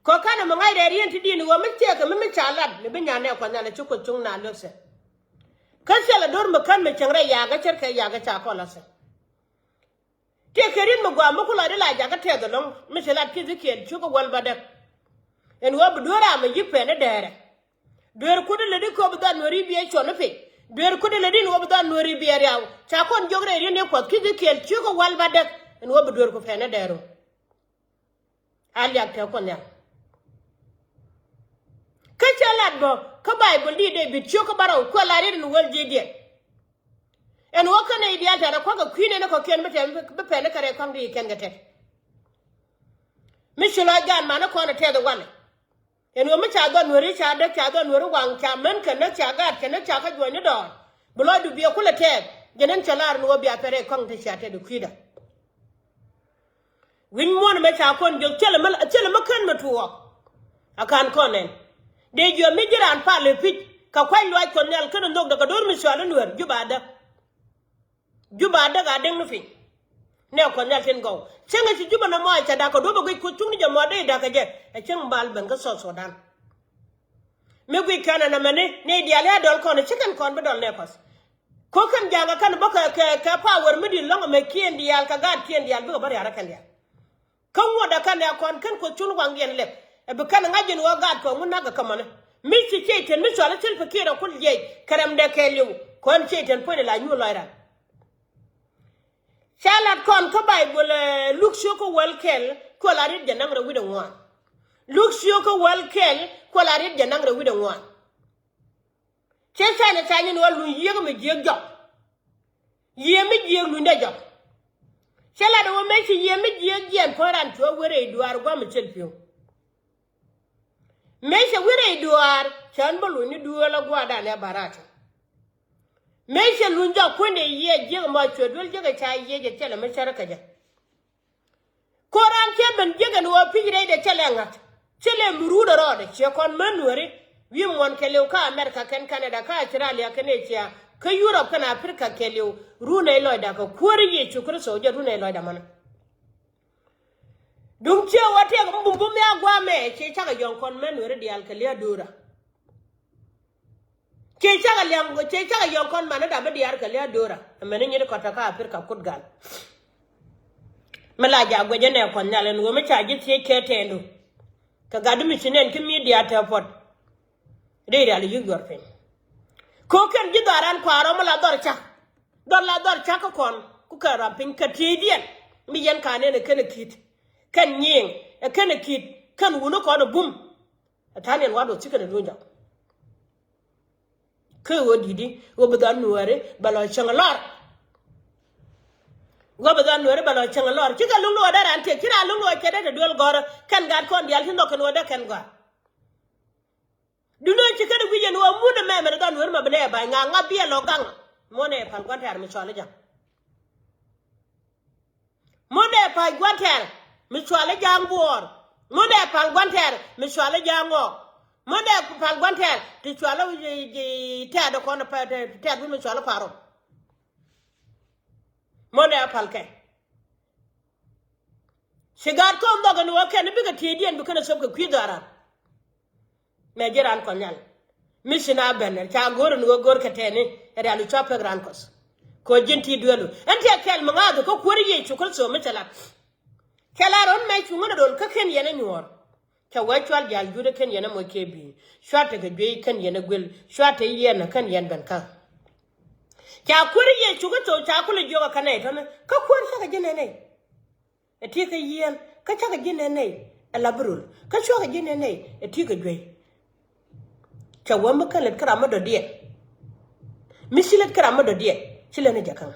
ko kana mo ngai re yen ti din wo mi te ka mi chalat mi binya ne ko na chu ko chung na lo se kan se la dor mo kan me changre ya ga cher ka ya ga cha ko la se te kerin mo gwa mo ko la de la ja ga te do long mi se la ki zikel chu ko wal ba de en wo bu dora ma yipe ne dere dor ku de le di ko bu dan wori bi e cho no fe dor ku de le din wo bu dan wori bi yaw cha kon jogre ri ne ko ki zikel chu ko wal ba de en wo bu dor ko fe ne dero ali ak te ko nya ka chalat bo ka bible di de bi chu ko baraw ko la ri no wal je de en wo kana idiya ta ko ga kwine ne ko ken be pe ne kare kon di ken ga te mi shula gan ma na ko na te de wan en wo mi cha don wori cha de cha don wori wang cha men kan na cha ga ken na cha ka jo ni do bulo du bi ko la te genen chalar no bi apere kon te cha te de kwida win mon me cha kon jo chele ma kan ma tuwo akan konen de jo mi jiran pa le pit ka kwai lwa kon nel kan ndok daga dor mi shwala nuer jubada ga den nufi ne kon nel tin go chenga ci juba na mo cha da ko do ba ko chung ni jo mo de da ka je e cheng bal ben ka so dan me gwi kana na mane ne di ala dol kon chicken kon be dol ne pas ko kan jaga kan ba ka power mi di longo me kien di al ka ga kien di al be bari ara kan ya kan woda kan ya kon kan ko chun wangen lep e be kan ngajin wo ga ko mun naga kamane mi ci ten mi so la tel fakira kul je karam de keliu kon ten pone la nyu loira chalat kon ko bible look shoko welkel ko la rid janang re widan wan look shoko welkel ko la rid janang re widan wan che sa na sa nyin wal lu yego mi je job ye mi je lu nda job chalat wo me ci ye mi je gen poran to were duar gwa mi chelpio me se were duar chan bolu ni duola gwa da ne barata me se lunja ko ne ye je ma chodol je ga cha ye je tele me sharaka ja koran ke ben je ga no pigire de tele ngat tele muru da rode che kon manure wi mon ke lew ka America ken Canada ka Australia ken Asia ka Europe kana Africa ke lew runa ilo da ka koriye chukur soje runa ilo da mana dum che wate mbumbu me agwa me che chaga yon kon manure di alkalia dura che chaga yon kon mana da di alkalia dura amene nyiri kota ka Africa kutgal mala ja gweje ne kon nyalen wo me chaji tie ketendo ka gadu mi chinen ki media ta pot de dal yu gorfen ko ken ji daran kwaro mala dor cha ko kon ku ka rampin ka tidien mi yen kane ne ken kit kan yin kan kit kan wuno ko no bum atanen wado cikana donja ke wodidi wo bedan nuare balo changalor wo bedan nuare balo changalor kika lungo dara ante kira lungo kede de dol goro kan gad kon dial hindo kan wada kan ga duno cikana wijen wo muda meme da nuare mabne ba nga biya lo gang mone pal gwantar mi chwale jam mone pal gwantar mi chwale jam bor mone pal gwantar mi chwale jango mone pal gwantar ti chwale te da kon pa te mi chwale paro mone pal ke sigar ko ndo gan wo ken bi ga ti dien bi kana sob ko kwidara me jiran ko nyal misina bener cha gor no gor ka tene ere alu chope gran kos ko jinti duelu ente kel mangado ko koriye chukul so metala kelaron mai chungono dol ka ken yene nyor ka wachwal jal jude ken yene mo kebi shwate ga be ken yene gwel shwate yene kan yen ben ka ka koriye chukuto cha kula joga kanai ton ka kor sa ga jene ne eti ka yen ka cha ga jene ne alabrul ka cho ga jene ne eti ka gwe ka wamba kalet karama do die misilet karama do die silene jakan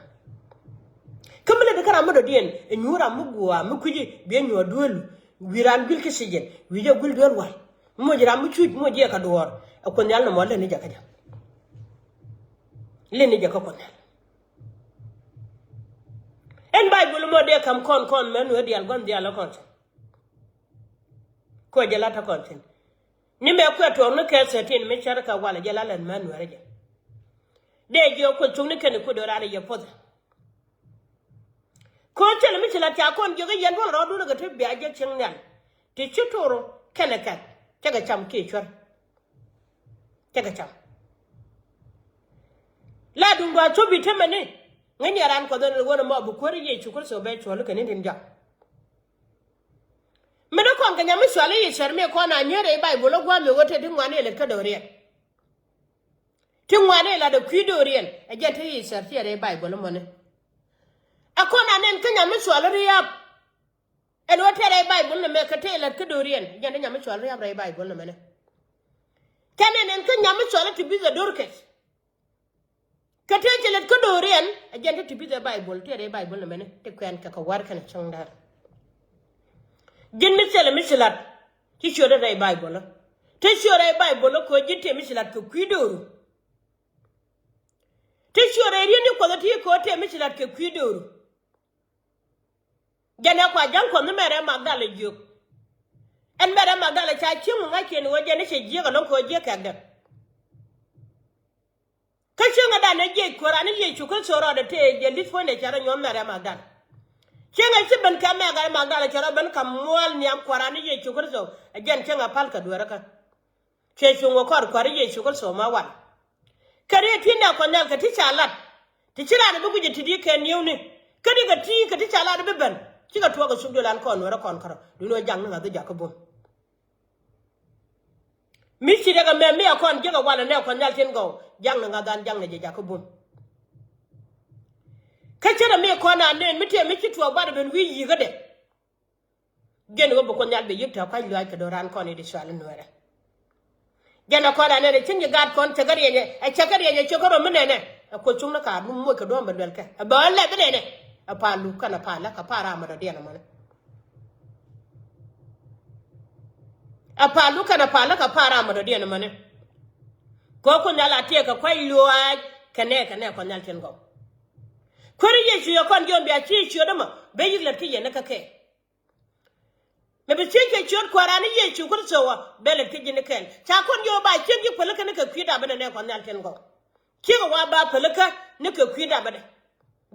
kamale de karama do die enyura mugwa mukuji be nyo dolu wiran bil ke sijen wijo gul dol wal mo jira mu chuj mo je ka dor ko nyal no mo le ni jaka jam le ni jaka ko nyal en bible mo de kam kon men we dial gon dial kon ko jela ta kon tin ni me ko to no ke setin me charka wala jela len man were de jo ko chung ni ken ko do rare ye pod ko tele mi tela ta kon jo ga yen bol ro do ga te bi aje chen nyan ti chutoro Kenakan, take a chum kitchen. Take a chum. Ladunga to be temane. When you ran for the one mob, quarry ye chuckle so bad to look an Indian job. Medocon can yamiswali is a mere corner near a Bible of one water in one electrodorian. Tim one la the Quidorian, a jet is a theatre Bible money. A corner name can yamiswali up. And what a Bible make a tail at Cadorian, Yan yamiswali up a Bible a minute. Canon and can yamiswali to be the Dorcas. Cathedral at Cadorian, a gentle to be the Bible, tear a Bible a minute, to can cock a work and a chung there. Gin Michel Michelat, teach your a Bible. Teach your a Bible, co git Michelat to Quidur. Teach your a union quality, court Michelat to Quidur. Janaqua junk on the Madame Magdala Duke. And Madame Magdala Chachim, I can what Janice Jig and Uncle Jacada. Kachanga than a jay, Korani, you could so on the tail, and this one is your Madame Magdala. Changa Siban Kamaga Magdala Charaban come one yam Korani, you could so again Changa Palka Duraka. Chasing a car, Corrie, you could so my one. Career Tina Conalca teacher a lot. Teacher a book to Dick and Uni. Cutting a tea, teacher a lot of Biban. She got to walk a sugar and corn or a conqueror. Do no young of the Jacobo. Missy Daga me a con Jaga one and now Conalcan go, younger than young Jacobo. Catch a mere corner and then meet you to a bottom and we got it. Gen over Conal be you to quite like a Doran Connie the Shallow Nuer. Jana Corner and a change guard con Tagari, a Chakari and a Chocolate Manene, a Cochuna card, Mumaka Domba, a ball lebanene. A palu can a pala, a paramada diamond. A palu can a pala, a paramada diamond. Coconella take a quite low canek and neck on go. Query you con John be a cheat your dama, baby Latia and a cake. Maybe take a short quarani, you could so bell a pigeon a can. Chacon you by changing Pelican a quid up and a neck on that can go. Kill a waba Pelica, nick a quid up.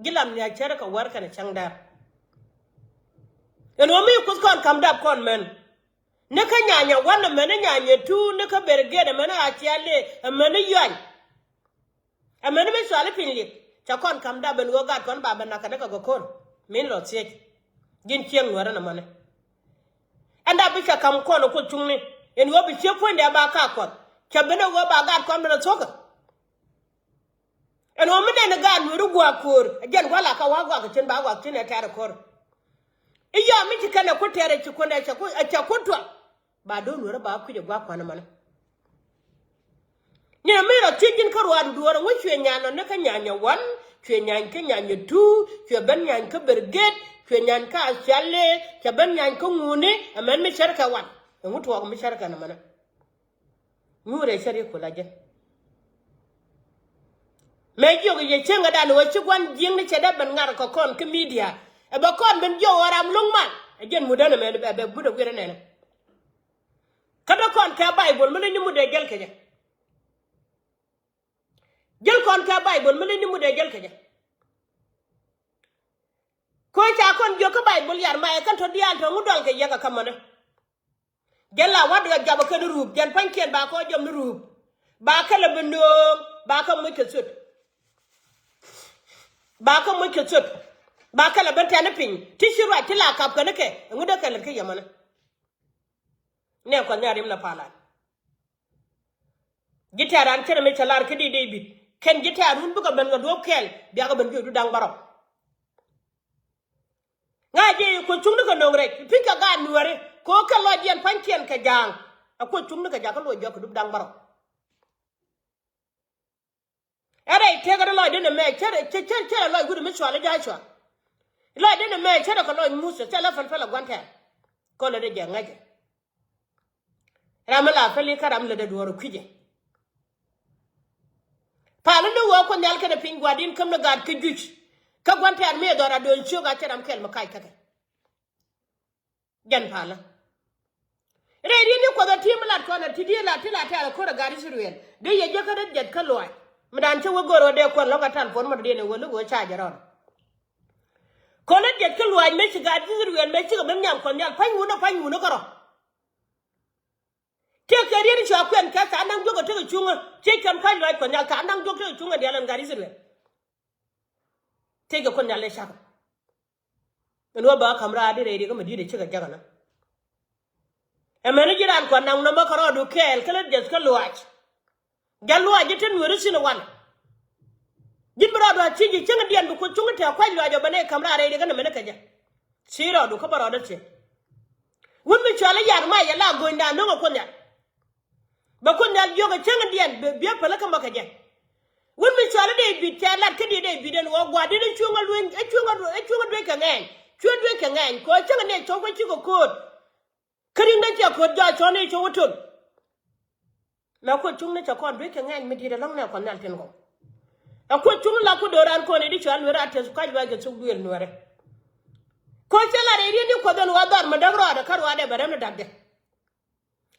Gilam ya cheraka work and a chang there. And when you could come up con men. Nakanya, one a menanya, two, Nika berget, a mena atiale, a mena yuan. A mena salapin lip. Chacon come up and go got con baba nakadaka go con. Mean lot sick. Gin chiang were a money. And I wish I come con or put to me. And what be your point about Kakon? Cabana go by God come to the talker. And woman and a gun will go poor. Again, while I can walk a tin bawa tin at a core. If you are me to kind of put a chacutra, but don't worry about your walk on a man. Near me, a chicken carwan do a wish you and yan on Nakanya one, Chuyan Kenya two, Chuban Kuberget, Chuyan Ka Chalet, Chaban Kumune, a man Misharka one. And what walk Misharka a man? Moore a sherry collagen. Make you a changa than what you want, Jim Chadab and Narcocon, Comedia. A bacon when you or I'm long man. Again, Mudana man, a Buddha Guiran. Cadacon Bible, Millennium de Gelkaja. Gelcon Bible, Millennium de Gelkaja. Quite a con Joka Bible, yard, my account of the Anton Mudalka Yaka Kamana. Gella, what do a Jabaka roof, Jan Pankin back on your roof. Bacalabendo, Bacam wicked suit. Bacam wicked suit. Bacalabentanapping, tissue right till I cap Kanake, and with a Kalaka. Never near him la pala. Guitar and Telemita Larkady David. Can guitar room book of Bengal Kel, the other to Dangbarrow. Naji, you could chunga no rate. Pick a gun, Nuer, Coca Lodi and Pankian Kajang. A could chunga Jacko, you could do Dangbarrow. Alright, take a lot in a man, tell a lot good Mitchell Joshua. Lot in a man, tell a lot Musa, telephone fellow one time. Call it a young legend. Ramala Feli Karam let the door of Quiddy. Palando walk on the Alcana Pink Guardin come the guard Kiduch. Come one time me or I don't sugar Charam Kel Makai. Jan Pala. Ready for the team like on a Tidia till I tell a quarter guard is real. Do you jacketed jet Kaloi? Madame will go there for longer time for more dinner will look a charger on. Call it jet Kaloi, make a guard is real, make a Benjam Conjal, Pine Wuna Pine Wunakaro. gari ni chwa kwen ka ka nang jogo to chunga che kam ka loi ko nyal ka nang jogo to chunga dialan gari sirwe te ga ko nyal le shaka no ba kamra de re ga madi de chiga jaga na e mena jiran ko nang no makaro du kel kala des ka luach galwa jiten wori sino wan jibra do chiji chinga dian du ko chunga te kwa lwa jo bane kamra re ga na mena kaja siro du ko baro da che won mi chala yar ma ya la go nda no ko nya ba ko nya jo ga chinga dian be pala ka makaja won mi chala de bi ta la kedi de bi den wo gwa de chunga lwen e chunga do ka ngen chunga do ka ngen ko chinga ne to ko chi ko ko kering da cha ko ja chone cho wutun na ko chung na cha ko do ka ngen mi de long na ko nal ten ko ako chung la ko doran ko ne di chan wera te ka jwa ga chung duel nuare ko chala re ni ko don wa dar ma dagro da karwa de badam na dagde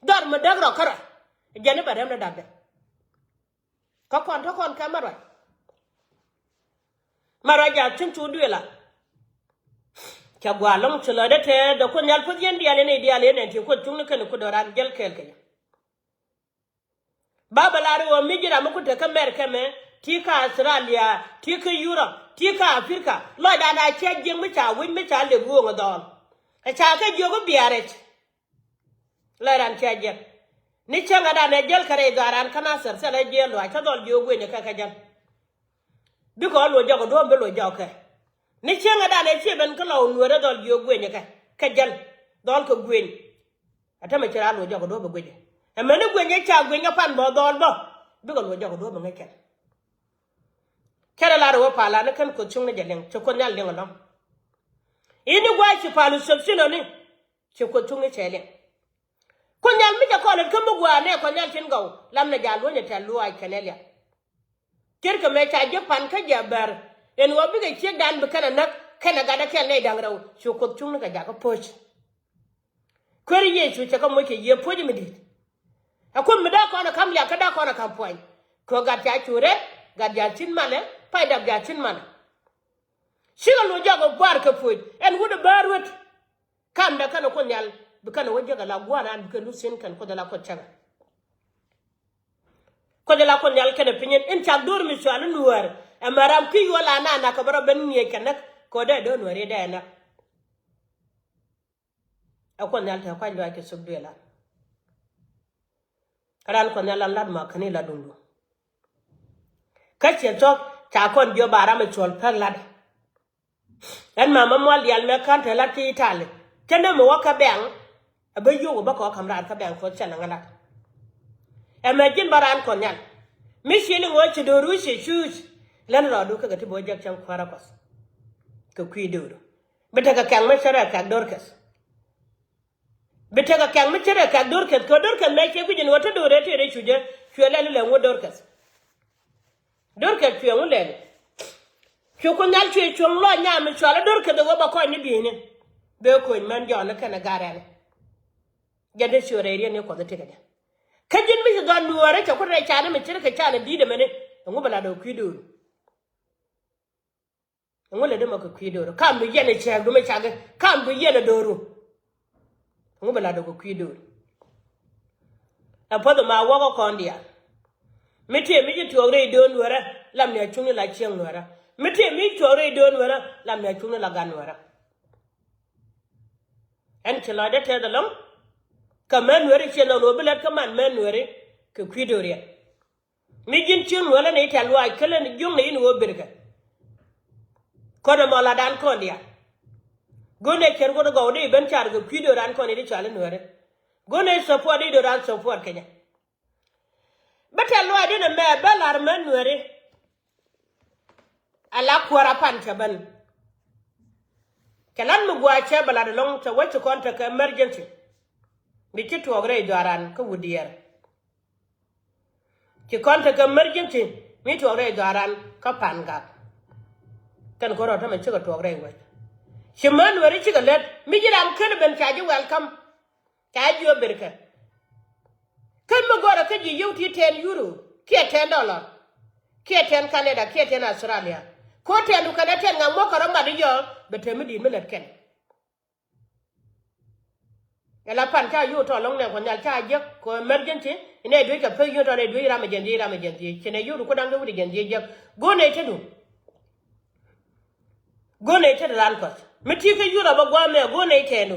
dar ma dagro kara jane badam na dagde ka kon to kon kamara mara ja chung chu duela cha gwa long chula de te da ko nyal pu yen diale ne te ko chung ne kan ko doran gel kel kel baba lare wo mi jira mu ko te kamer kame tika Australia tika Europe tika Africa lo da na che jeng mi cha win mi cha le bu ngodon a cha ka jogo biaret la ran cha je ni changa da ne gel kare garan kana sar sala je lo cha dol jogo ne ka jan bi ko lo jogo do be lo jogo ka ni changa da ne che ben ko lo nuore dol jogo ne ka jan dol ko gwen atama chira lo jogo do be gwen e mene gwen ye cha gwen ya pan bo dol bo bi ko lo jogo do be ngeke kera la ro pala na kan ko chung na jalen to ko nyal lengo no ini gwa chi palu subsino ni chi ko chung ni chele ko nyal mi ta ko le kan gwa ne ko nyal tin gaw lam na jalo ne ta luwa kanelia ker ko me ta je pan ka jabar en wo bi ga chi dan bi kana nak kana ga da ken ne dang raw chi ko chung ga ja ko poch ko ri ye chu ta ko mo ke ye poji mi dit akon mi da ko na kam ya ka da ko na kam point ko ga ta chure ga ja tin male pai da ga tin man shiga lo jago bar ka fuit en wudu bar wet kam da kana ko nyal bi kana wajja ga la gwana an bi lusin kan ko da la ko chaga ko da la ko nyal kana pinyen en cha dur mi so an nuwar amaram ki wala na ka baro ben nye kana ko da do nuware da na akon nyal ta ko ndo ake subdela karan ko nyal lad ma kani la dundu kache tok ta kon jo bara me chol perlad en mama mol yal me kan te la ti tale tene mo waka beng abayo ba ko kamran ka beng ko chana ngala e me jin baran kon nyal mi shili wo chi do ru shi shush lan ro do ka ti bo jak cham kwara kos ko kwi do beta ka kan me sara ka dorkas beta ka kan me sara ka dorkas ko dorkas me ke gujin wata do re te re shuje shule le wo dorkas dorka tuyo le choko nyal tuyo chong lo nyam chwala dorka de wo ba ko ni bi ni be ko man jo na kana garane gade shore ri ne ko da tigade kajin mi do nuware cha ko re cha na mi tirka cha na di de mene ngo bala do kwido ngo le de mako kwido kam bi yene cha do me cha ga kam bi yene doro ngo bala do ko kwido apodo ma wo ko ndia mete mi to re do nuwara lam ne chunni la chiang nuwara mete mi to re do nuwara lam ne chunni la gan nuwara en chela de te dalom kamen nuwari chela no bilat kaman men nuwari ke kwidoria mi jin chin wala ne ta lwa kala ni jung ne ni wo birka ko de mala dan ko ndia gone ker go go de ben char ke kwidoran ko ne de chala nuwara gone support de do ran support kenya betel lo ade na me belar menwere ala kwara pan chaban kalan mu gwa che balade long ta wacho konta ka emergency bi ci to gre doran ko wudiyer ci konta ka emergency mi to gre doran ka panga kan ko ro ta me ci ko to gre wa ci menwere ci ga let mi jiram kan ben chaji welcome ka jo berka kan mo gora ka ji yuti 10 euro ke $10 ke 10 Canada ke 10 Australia ko te lu kana ten ngam mo ko ma di yo be te mi di mi let ken la pan cha yu to long ne ko nyal cha je ko emergency ine do ka pe yu to ne do ira emergency chene yu ko dang do emergency je go ne tedu go ne tedu ran ko miti ka yu ra ba gwa me go ne tenu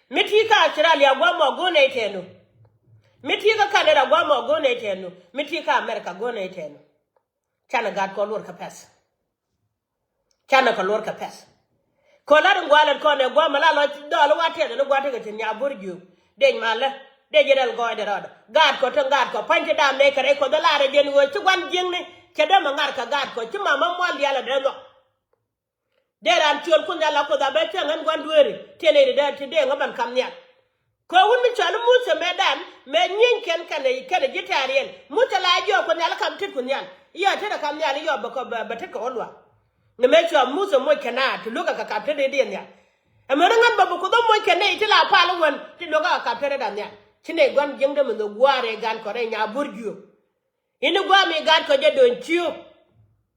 miti ka Australia gwa mo go ne tenu miti ka Canada gwa mo go ne tenu miti ka America go ne tenu chana gad ko lor ka pes chana ko lor ka pes ko la ngwala ko ne gwa mala lo do lo wate no gwate ga tin ya burju de mala de jedal go de rodo gad ko to gad ko panje da me kare ko da lare den wo ci gwan jing ne ke de ma ngar ka gad ko ci mama mol yalla de no de ran tiol ko nyala ko da be tan gwan duere tele de ti de ngaban kam nya ko won mi chalu musa medan me nyin ken kane jitarien muta la jo ko nyala kam tit ko nyan ya te da kam nyala yo ba ko ba te ko olwa ne me cho musa mo kana to luka ka kapte de nya amara ngam ba ko do mo kene ti la palu won ti luka ka kapte da nya tine gwan jengde mo do gware gan ko re nya burju ini gwa mi gan ko je don ciu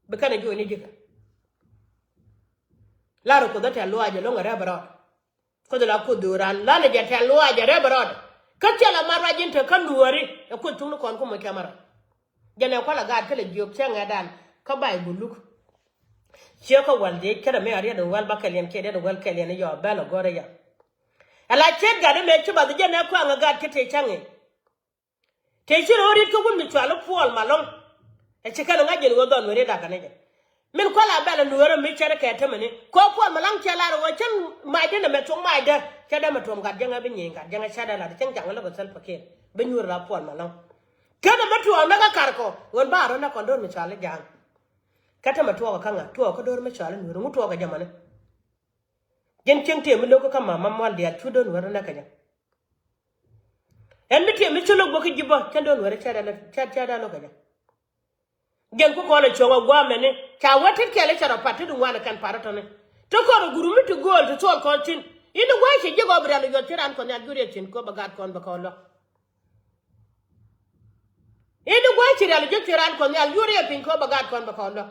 be kana jo ni jika laro ko da ta lo aje lo ngara baro ko da ko duran la ne jata lo aje re baro ka tela mara jinta kan duwari e ko tunu kon ko mo kamera jene ko la ga tele job cenga dan ka bay buluk cheko walde kada me ariya do wal bakalen kede do wal kalen yo bela gore ya ala chet ga de me chuba de jene ko anga ga tete change te chiro ori ko bun mi twalo pol malong e chekalo nga jeni go don wore da kanege min ko la bela nuwero mi chere ka temene ko pol malang chelaro wo chen ma de na me to ma de kada me to ga jenga be nyinga jenga chada la de chen jangalo go sel paket be nyur la pol malong kada me to na ga karko won ba ro na ko don mi chale jang kata ma tuwa kanga tuwa ko dor me chale nuwero mutuwa ga jamane gen chente mi loko kama mamwal dia tudo nuwero na kanya en mi te mi chulo go ki jibo kendo nuwero chada lo kanya gen ko le chongo gwa mene cha watit kele chara patu du wana kan parato ne to ko guru mi to gol to tol kontin inu gwa che jigo bralo yo tiran ko nyal gure chin ko bagat kon ba ko lo inu gwa che ralo jo tiran ko nyal gure pin ko bagat kon ba ko lo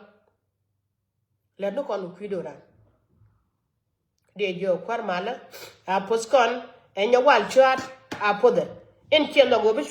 le no kon kwido ran de jo kwar mala a poskon en ya wal chat a poder en chen logo be